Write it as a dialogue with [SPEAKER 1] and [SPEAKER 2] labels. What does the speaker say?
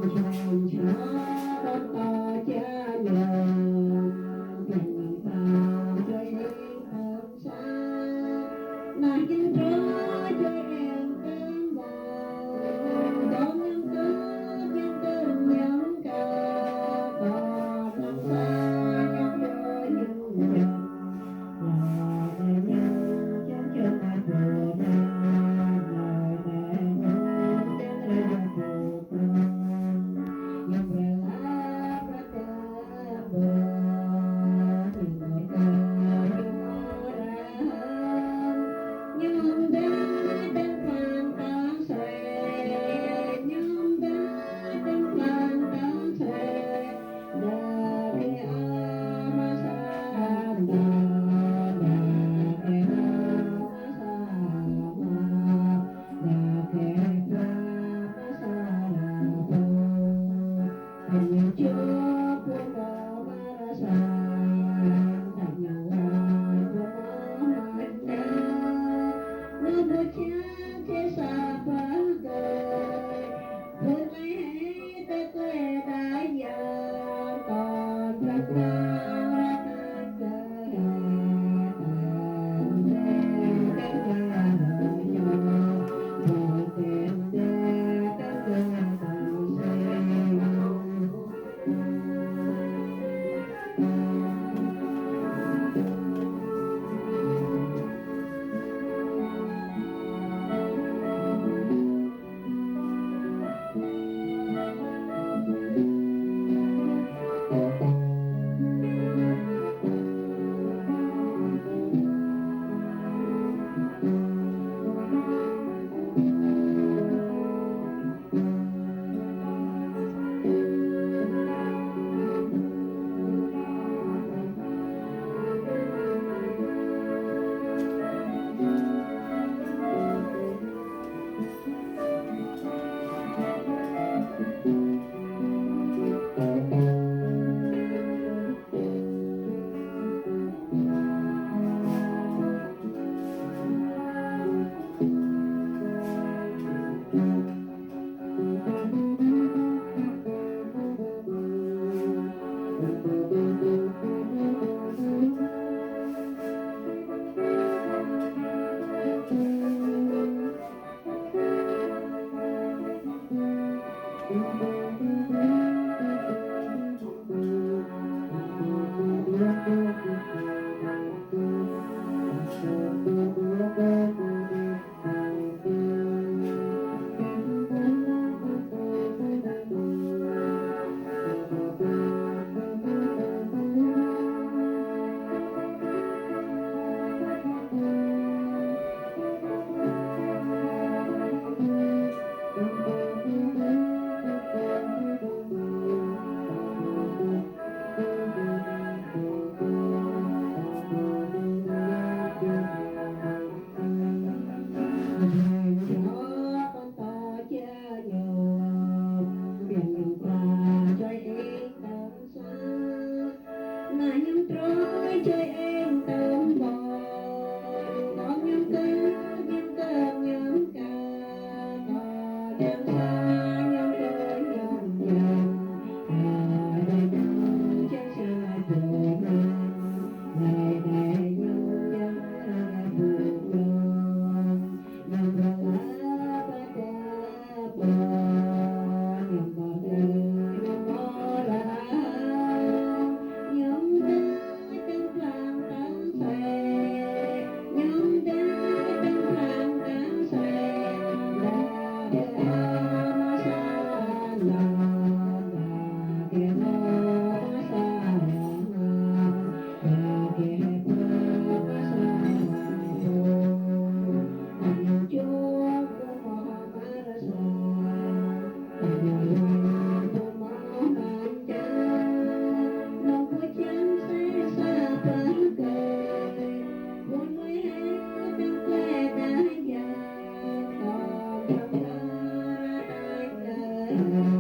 [SPEAKER 1] tròn cho con to cha nhờ tình vào chơi không xa mà kinh trớ chơi em tên vào con nhân cứ nhân tên nhân ca còn không xa nhân đôi nhân nhân là đời nhân chân chân ai vừa ra lời đời nhân chân ra cuộc nhân về lá ra ca bờ thì người ta vô ra nhưng đã đến phan tán xuề nhưng đã đến phan tán xuề đà đi a ma sa đà đà ke a ma sa ma đà ke a ma sa đà tu thành nhiều chưa quân đạo ma ra sa thành nhiều ai quân mạnh đa nước vua cha thế xa phấn cười vượt lấy hết tới quê đã già còn thật ra ta cơ tạm thế các nhà đời nhau rồi tìm đê các nhà đời xây
[SPEAKER 2] Thank you.